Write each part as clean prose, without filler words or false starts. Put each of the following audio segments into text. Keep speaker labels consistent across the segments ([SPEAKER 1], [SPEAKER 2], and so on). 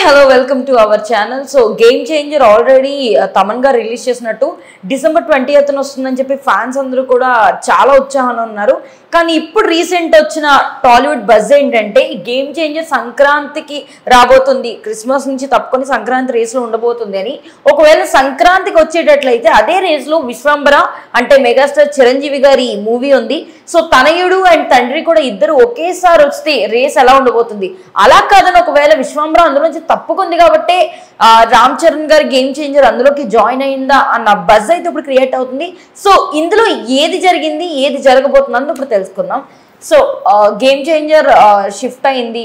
[SPEAKER 1] hello, welcome to our channel. So, Game Changer already Taman ga release చేసినట్టు December 20th వస్తుందని చెప్పి fans అందరూ కూడా చాలా ఉత్సాహంలో ఉన్నారు. కానీ ఇప్పుడు రీసెంట్ వచ్చిన టాలీవుడ్ బజ్ ఏంటంటే గేమ్ చేంజర్ సంక్రాంతికి రాబోతుంది, క్రిస్మస్ నుంచి తప్పుకొని సంక్రాంతి రేస్ లో ఉండబోతుంది అని. ఒకవేళ సంక్రాంతికి వచ్చేటట్లయితే అదే రేస్ లో విశ్వంబర అంటే మెగాస్టార్ చిరంజీవి గారి మూవీ ఉంది. సో తనయుడు అండ్ తండ్రి కూడా ఇద్దరు ఒకేసారి వస్తే రేస్ ఎలా ఉండబోతుంది? అలా కాదని ఒకవేళ విశ్వంబర అందులో నుంచి తప్పుకుంది కాబట్టి రామ్ చరణ్ గారి గేమ్ చేంజర్ అందులోకి జాయిన్ అయిందా అన్న బజ్ అయితే ఇప్పుడు క్రియేట్ అవుతుంది. సో ఇందులో ఏది జరిగింది, ఏది జరగబోతుంది అని ఇప్పుడు తెలుసుకుందాం. సో గేమ్ చేంజర్ షిఫ్ట్ అయింది,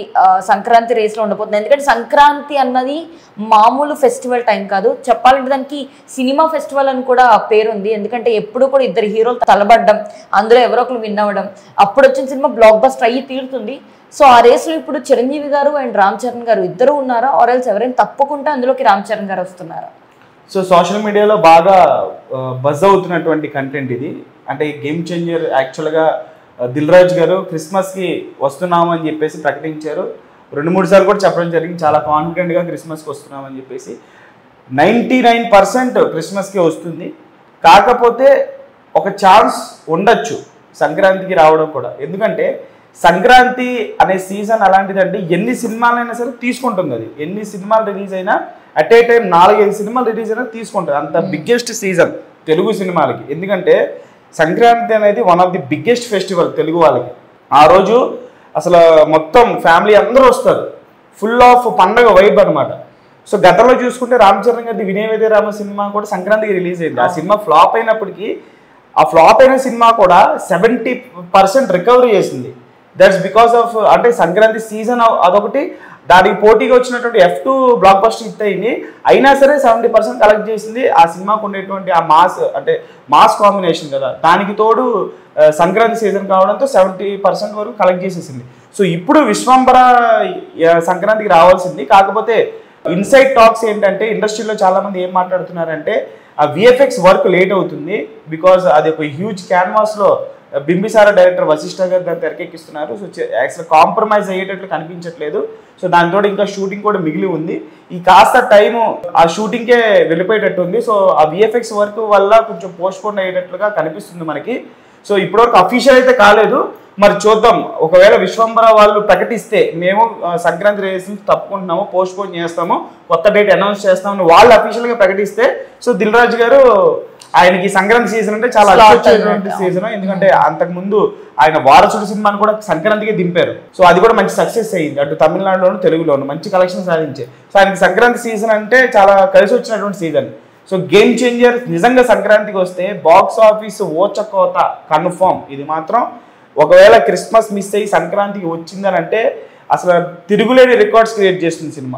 [SPEAKER 1] సంక్రాంతి రేస్లో ఉండబోతుంది. ఎందుకంటే సంక్రాంతి అన్నది మామూలు ఫెస్టివల్ టైం కాదు, చెప్పాలంటే దానికి సినిమా ఫెస్టివల్ అని కూడా పేరుంది. ఎందుకంటే ఎప్పుడు కూడా ఇద్దరు హీరోలు తలబడ్డం, అందులో ఎవరో ఒకరు విన్ అవ్వడం, అప్పుడు వచ్చిన సినిమా బ్లాక్ బస్టర్ అయ్యి తీరుతుంది. సో ఆ రేస్లో ఇప్పుడు చిరంజీవి గారు అండ్ రామ్ చరణ్ గారు ఇద్దరు ఉన్నారా, ఆర్ఎల్స్ ఎవరైనా తప్పకుండా అందులోకి రామ్ చరణ్ గారు వస్తున్నారా?
[SPEAKER 2] సో సోషల్ మీడియాలో బాగా బజ్ అవుతున్నటువంటి కంటెంట్ ఇది. అంటే గేమ్ చేంజర్ యాక్చువల్గా దిల్ రాజు గారు క్రిస్మస్కి వస్తున్నాము అని చెప్పేసి ప్రకటించారు. 2-3 సార్లు కూడా చెప్పడం జరిగింది, చాలా కాన్ఫిడెంట్గా క్రిస్మస్కి వస్తున్నామని చెప్పేసి. 99% క్రిస్మస్కి వస్తుంది. కాకపోతే ఒక ఛాన్స్ ఉండొచ్చు సంక్రాంతికి రావడం కూడా. ఎందుకంటే సంక్రాంతి అనే సీజన్ అలాంటిదండి, ఎన్ని సినిమాలైనా సరే తీసుకుంటుంది. అది ఎన్ని సినిమాలు రిలీజ్ అయినా అట్ ఏ టైం 4-5 సినిమాలు రిలీజ్ అయినా తీసుకుంటుంది. అంత బిగ్గెస్ట్ సీజన్ తెలుగు సినిమాలకి. ఎందుకంటే సంక్రాంతి అనేది one of the biggest festival Telugu వాళ్ళకి. ఆ రోజు అసలు మొత్తం ఫ్యామిలీ అందరూ వస్తారు, ఫుల్ ఆఫ్ పండగ వైబ్ అనమాట. సో గతంలో చూసుకుంటే రామ్ చరణ్ గారి వినయ విజయ రామ సినిమా కూడా సంక్రాంతికి రిలీజ్ అయింది. ఆ సినిమా ఫ్లాప్ అయినప్పటికీ ఆ ఫ్లాప్ అయిన సినిమా కూడా 70% రికవరీ చేసింది. దట్స్ బికాస్ ఆఫ్ అంటే సంక్రాంతి సీజన్ అదొకటి, దానికి పోటీగా వచ్చినటువంటి F2 బ్లాక్ బస్టర్ హిట్ అయింది. అయినా సరే 70% కలెక్ట్ చేసింది. ఆ సినిమాకు ఉండేటువంటి ఆ మాస్ అంటే మాస్ కాంబినేషన్ కదా, దానికి తోడు సంక్రాంతి సీజన్ కావడంతో 70% వరకు కలెక్ట్ చేసేసింది. సో ఇప్పుడు విశ్వంబర సంక్రాంతికి రావాల్సింది. కాకపోతే ఇన్సైడ్ టాక్స్ ఏంటంటే ఇండస్ట్రీలో చాలామంది ఏం మాట్లాడుతున్నారంటే ఆ VFX వర్క్ లేట్ అవుతుంది. బికాజ్ అది ఒక హ్యూజ్ క్యాన్వాస్లో బింబిసార డైరెక్టర్ వశిష్ఠ గారు దాన్ని తెరకెక్కిస్తున్నారు. సో యాక్చువల్ కాంప్రమైజ్ అయ్యేటట్లు కనిపించట్లేదు. సో దానితో ఇంకా షూటింగ్ కూడా మిగిలి ఉంది. ఈ కాస్త టైము ఆ షూటింగ్కే వెళ్ళిపోయేటట్టు ఉంది. సో ఆ VFX వర్క్ వల్ల కొంచెం పోస్ట్పోన్ అయ్యేటట్లుగా కనిపిస్తుంది మనకి. సో ఇప్పటివరకు అఫీషియల్ అయితే కాలేదు, మరి చూద్దాం. ఒకవేళ విశ్వంబర వాళ్ళు ప్రకటిస్తే మేము సంక్రాంతి రేస్ నుంచి తప్పుకుంటున్నాము, పోస్ట్పోన్ చేస్తాము, కొత్త డేట్ అనౌన్స్ చేస్తామని వాళ్ళు అఫీషియల్గా ప్రకటిస్తే, సో దిల్ రాజు గారు ఆయనకి సంక్రాంతి సీజన్ అంటే చాలా అద్భుతమైనటువంటి సీజన్. ఎందుకంటే అంతకుముందు ఆయన వారసుడు సినిమాను కూడా సంక్రాంతికి దింపారు. సో అది కూడా మంచి సక్సెస్ అయ్యింది, అటు తమిళనాడులోను తెలుగులోను మంచి కలెక్షన్ సాధించాయి. సో ఆయనకి సంక్రాంతి సీజన్ అంటే చాలా కలిసి వచ్చినటువంటి సీజన్. సో గేమ్ చేంజర్ నిజంగా సంక్రాంతికి వస్తే బాక్స్ ఆఫీస్ ఓచకోత కన్ఫర్మ్. ఇది మాత్రం ఒకవేళ క్రిస్మస్ మిస్ అయ్యి సంక్రాంతికి వచ్చిందని అంటే అసలు తిరుగులేని రికార్డ్స్ క్రియేట్ చేస్తుంది సినిమా.